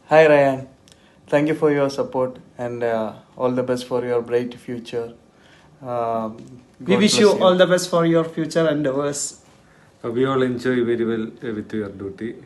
Hi Ryan, thank you for your support and all the best for your bright future. We God wish bless you you. all the best for your future endeavors. We all enjoy very well with your duty.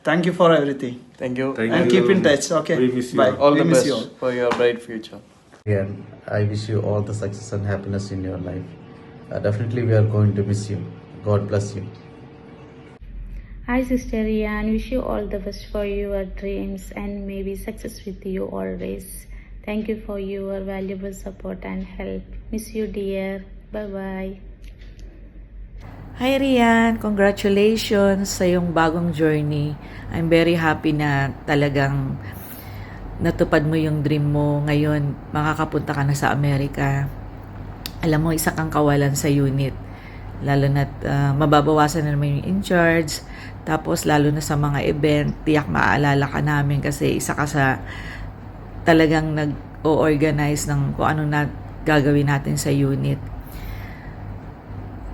Thank you for everything. Thank you Thank And and keep you. in touch. Okay. We miss you Bye. all. all We the miss best you all. for your bright future. And I wish you all the success and happiness in your life. Definitely, we are going to miss you. God bless you. Hi, Sister Rian. Wish you all the best for your dreams and maybe success with you always. Thank you for your valuable support and help. Miss you, dear. Bye bye. Hi Rian, congratulations sa iyong bagong journey. I'm very happy na talagang natupad mo yung dream mo. Ngayon, makakapunta ka na sa Amerika. Alam mo, isa kang kawalan sa unit. Lalo na't mababawasan na naman yung in charge. Tapos lalo na sa mga event, tiyak maaalala ka namin kasi isa ka sa talagang nag-o-organize ng kung ano na gagawin natin sa unit.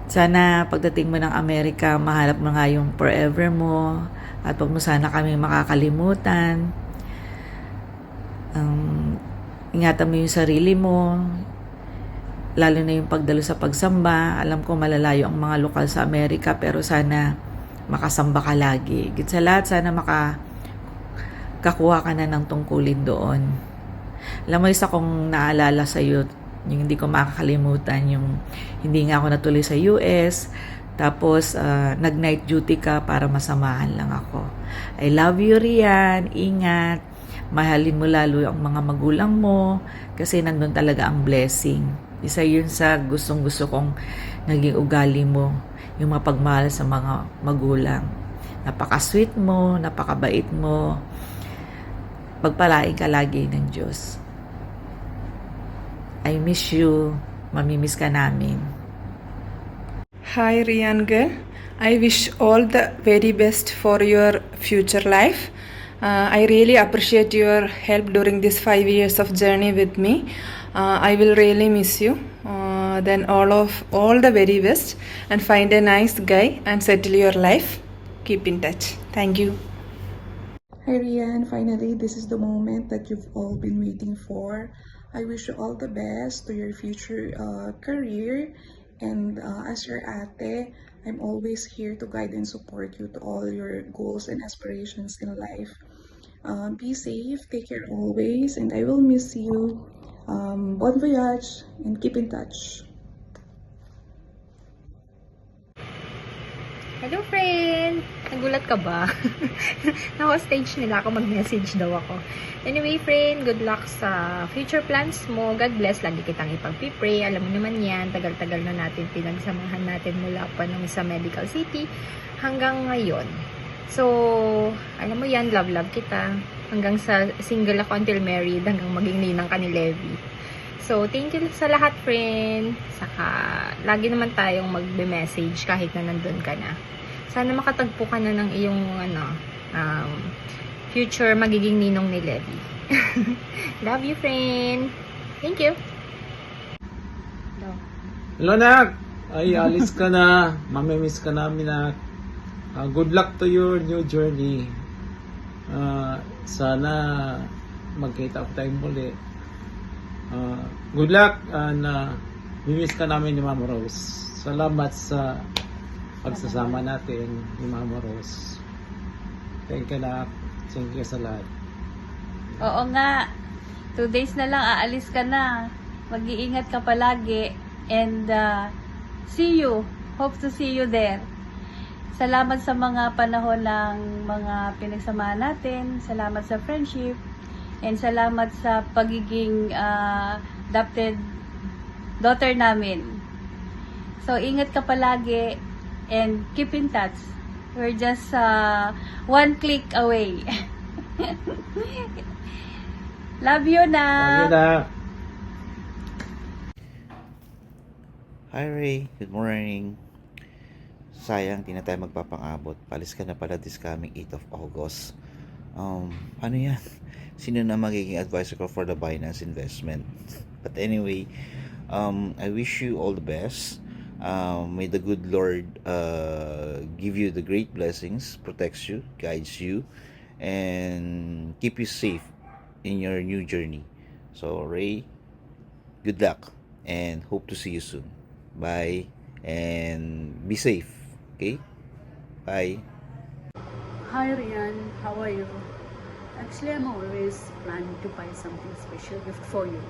Sana pagdating mo ng Amerika, mahanap mo nga yung forever mo at huwag mo sana kami makakalimutan. Ingatan mo yung sarili mo, lalo na yung pagdalo sa pagsamba. Alam ko malalayo ang mga lokal sa Amerika pero sana makasamba ka lagi. Higit sa lahat, sana makakuha ka na ng tungkulin doon. Alam mo, isa kong naalala sa iyo, yung hindi ko makakalimutan, yung hindi nga ako natuloy sa US, tapos nag-night duty ka para masamahan lang ako. I love you, Rian. Ingat. Mahalin mo lalo ang mga magulang mo kasi nandun talaga ang blessing. Isa yun sa gustong-gusto kong naging ugali mo, yung mapagmahal sa mga magulang. Napaka-sweet mo, napakabait mo. Pagpalain ka lagi ng Diyos. I miss you. Mamimiss ka namin. Hi Rian girl, I wish all the very best for your future life. I really appreciate your help during this 5 years of journey with me. I will really miss you. Then all the very best and find a nice guy and settle your life. Keep in touch. Thank you. Hi Rian, finally this is the moment that you've all been waiting for. I wish you all the best to your future career, and as your ate, I'm always here to guide and support you to all your goals and aspirations in life. Be safe, take care always, and I will miss you. Bon voyage and keep in touch. Hello, friend! Nagulat ka ba? Naka-stage nila ako, mag-message daw ako. Anyway, friend, good luck sa future plans mo. God bless. Lagi kitang ipag-pray. Alam mo naman yan, tagal-tagal na natin pinagsamahan natin mula pa nung sa Medical City hanggang ngayon. So, alam mo yan, love kita. Hanggang sa single ako until married, hanggang maging ninang ka ni Levi. So, thank you sa lahat, friend. Saka, lagi naman tayong magbe-message kahit na nandun ka na. Sana makatagpo ka na ng iyong future magiging ninong ni Levi. Love you, friend. Thank you. Hello, Nak! Ay, alis ka na. Mamimiss ka namin, Nak. Good luck to your new journey. Sana magkita tayo muli. Good luck and mimiss ka namin ni Mama Rose. Salamat sa pagsasama natin ni Mama Rose. Thank you, Nak. Thank you sa lahat. Oo nga. 2 days na lang aalis ka na. Mag-iingat ka palagi. And see you. Hope to see you there. Salamat sa mga panahon ng mga pinagsamahan natin. Salamat sa friendship. And salamat sa pagiging adopted daughter namin. So, ingat ka palagi and keep in touch. We're just 1 click away. Love you na! Love you, Nak. Hi Ray, good morning. Sayang, di na tayo magpapangabot. Palis ka na pala this coming 8 of August. Ano yan? Sino na magiging advisor ko for the Binance investment? But anyway, I wish you all the best. May the good Lord give you the great blessings, protects you, guides you, and keep you safe in your new journey. So Ray, good luck and hope to see you soon. Bye and be safe. Okay? Bye. Hi Rian, how are you? Actually, I'm always planning to buy something special gift for you,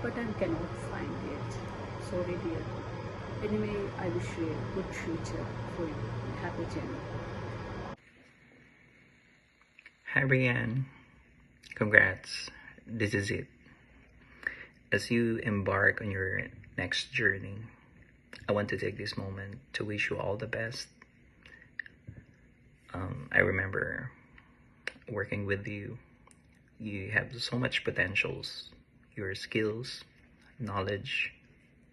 but I cannot find it. Sorry, dear. Anyway, I wish you a good future for you. Happy journey. Hi Brianne, congrats. This is it. As you embark on your next journey, I want to take this moment to wish you all the best. I remember working with you. You have so much potentials. Your skills, knowledge,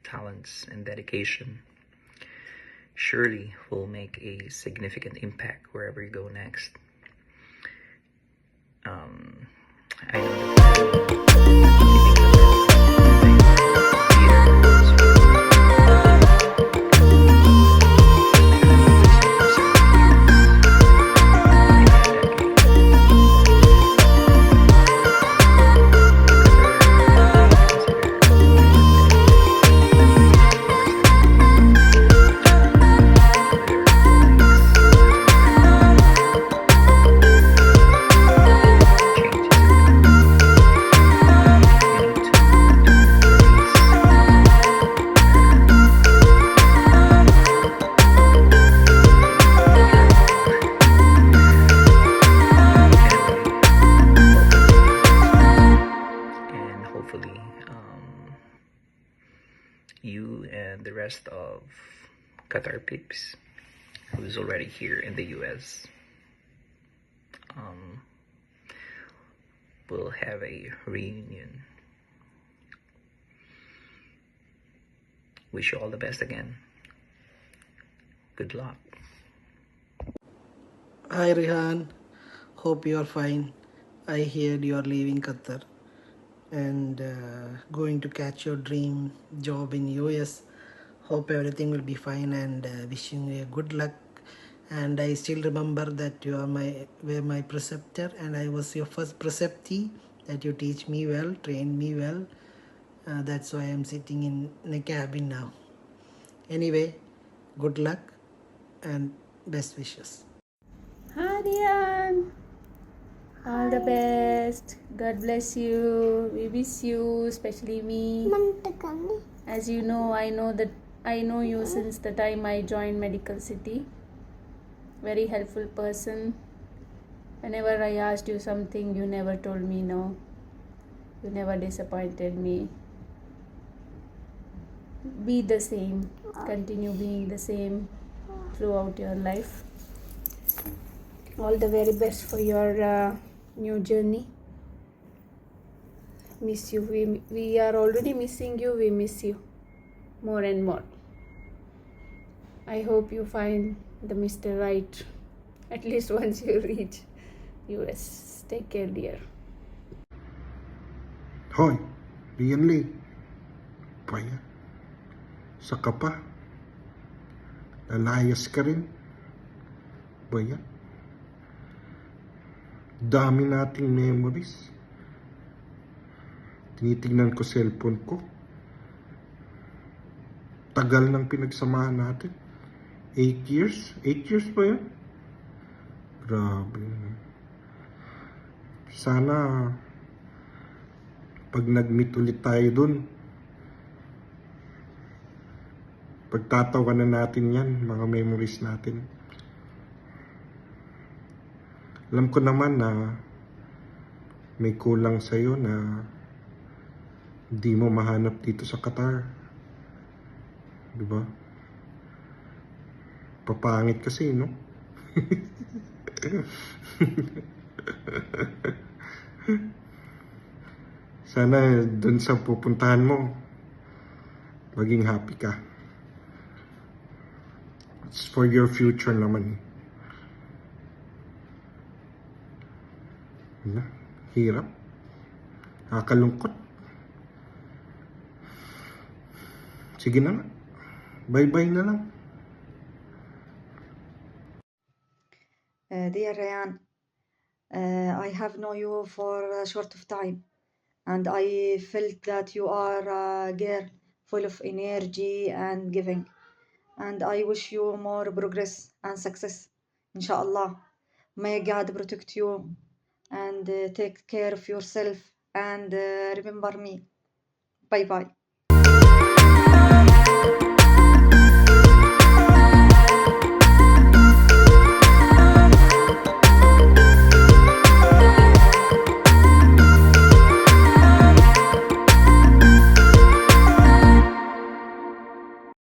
talents, and dedication surely will make a significant impact wherever you go next. I know hopefully you and the rest of Qatar Pips who's already here in the US will have a reunion. Wish you all the best again. Good luck. Hi Rehan, hope you are fine. I heard you are leaving Qatar and going to catch your dream job in US. Hope everything will be fine and wishing you good luck. And I still remember that you are were my preceptor and I was your first preceptee, that you teach me well, train me well. That's why I'm sitting in a cabin now. Anyway, good luck and best wishes. Hi Rian, all the best. God bless you. We miss you, especially me. As you know, I know you since the time I joined Medical City. Very helpful person. Whenever I asked you something, you never told me no. You never disappointed me. Be the same. Continue being the same throughout your life. All the very best for your new journey. Miss you. We are already missing you. We miss you more and more. I hope you find the Mr. Right at least once you reach US. Take care, dear. Hoy, Rian Lee. Paya. Saka pa. Lalayas ka rin. Baya. Dami nating memories. Tinitignan ko cellphone ko. Tagal ng pinagsamahan natin. 8 years? 8 years ba yun? Grabe. Sana pag nag-meet ulit tayo dun, pagtatawanan natin yan, mga memories natin. Alam ko naman na may kulang sa'yo na hindi mo mahanap dito sa Qatar. Diba? Papangit kasi, no? Sana dun sa pupuntahan mo, maging happy ka. It's for your future naman. Hirap. Nakakalungkot. Sige na nga. Bye-bye na lang. Dear Ryan, I have known you for a short of time, and I felt that you are a girl full of energy and giving. And I wish you more progress and success, inshallah. May God protect you and take care of yourself and remember me. Bye bye.